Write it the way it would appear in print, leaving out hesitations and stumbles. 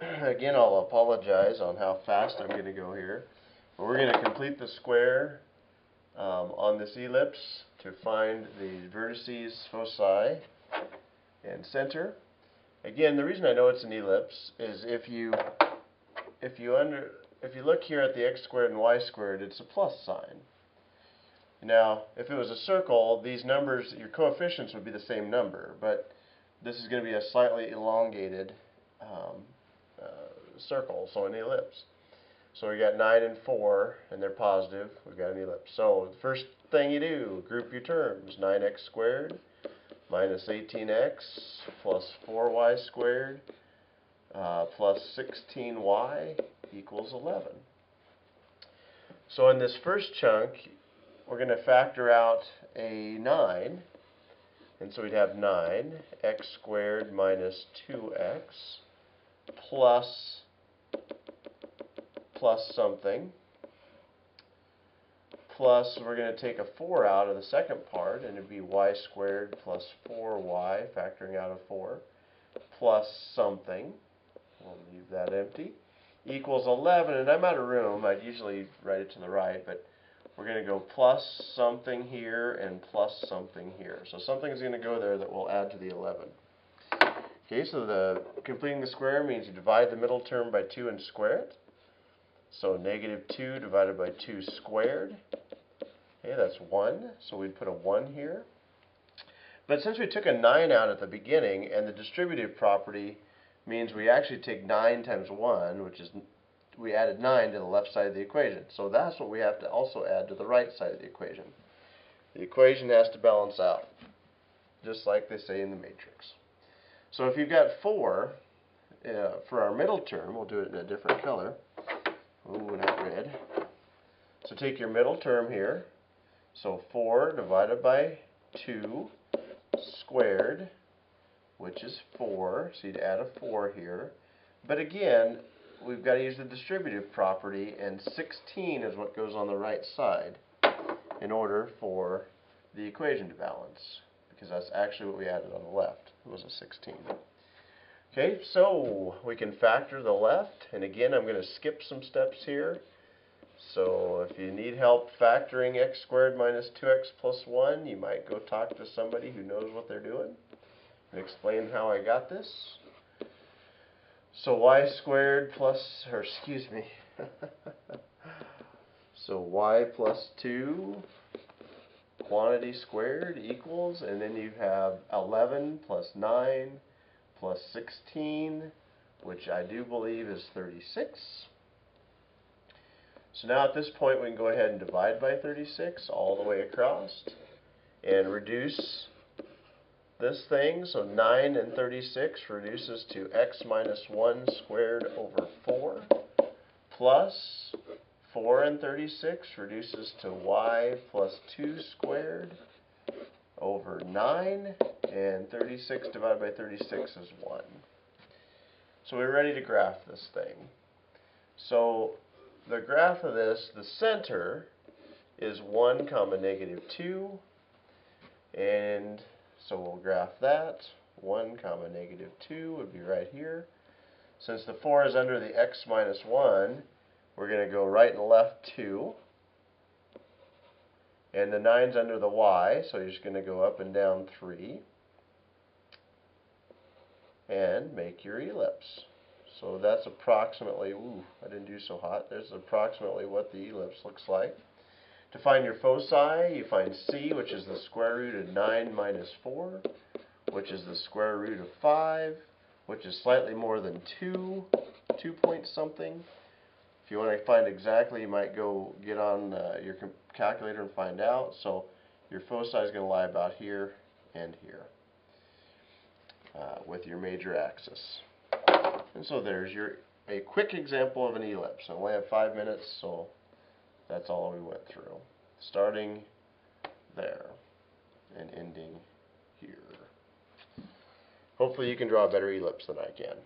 Again, I'll apologize on how fast I'm going to go here. But we're going to complete the square on this ellipse to find the vertices, foci, and center. Again, the reason I know it's an ellipse is if you look here at the x squared and y squared, it's a plus sign. Now, if it was a circle, these numbers, your coefficients would be the same number, but this is going to be a slightly elongated circle, so an ellipse. So we got 9 and 4, and they're positive. We've got an ellipse. So the first thing you do, group your terms. 9x squared minus 18x plus 4y squared plus 16y equals 11. So in this first chunk, we're going to factor out a 9. And so we'd have 9x squared minus 2x plus something, plus we're going to take a 4 out of the second part, and it'd be y squared plus 4y, factoring out a 4, plus something, we'll leave that empty, equals 11, and I'm out of room. I'd usually write it to the right, but we're going to go plus something here and plus something here. So something is going to go there that will add to the 11. Okay, so completing the square means you divide the middle term by 2 and square it. So negative 2 divided by 2 squared. Okay, that's 1. So we'd put a 1 here. But since we took a 9 out at the beginning, and the distributive property means we actually take 9 times 1, which is, we added 9 to the left side of the equation. So that's what we have to also add to the right side of the equation. The equation has to balance out, just like they say in the matrix. So if you've got 4, for our middle term, we'll do it in a different color. Ooh, not red. So take your middle term here. So 4 divided by 2 squared, which is 4. So you'd add a 4 here. But again, we've got to use the distributive property, and 16 is what goes on the right side in order for the equation to balance, because that's actually what we added on the left. It was a 16. Okay, so we can factor the left, and again I'm going to skip some steps here. So if you need help factoring x squared minus 2x plus 1, you might go talk to somebody who knows what they're doing and explain how I got this. So y squared plus, or excuse me, so y plus 2 quantity squared equals, and then you have 11 plus 9 plus 16, which I do believe is 36. So now at this point we can go ahead and divide by 36 all the way across and reduce this thing. So 9 and 36 reduces to x minus 1 squared over 4, plus 4 and 36 reduces to y plus 2 squared over 9, and 36 divided by 36 is 1. So we're ready to graph this thing. So the graph of this, the center is 1 comma negative 2, and so we'll graph that. 1 comma negative 2 would be right here. Since the 4 is under the x minus 1, we're going to go right and left 2. And the 9's under the y, so you're just going to go up and down 3. And make your ellipse. So that's approximately, ooh, I didn't do so hot. There's approximately what the ellipse looks like. To find your foci, you find c, which is the square root of 9 minus 4, which is the square root of 5, which is slightly more than 2 point something. If you want to find exactly, you might go get on your calculator and find out. So your foci is going to lie about here and here with your major axis. And so there's a quick example of an ellipse. I only have 5 minutes, so that's all we went through. Starting there and ending here. Hopefully you can draw a better ellipse than I can.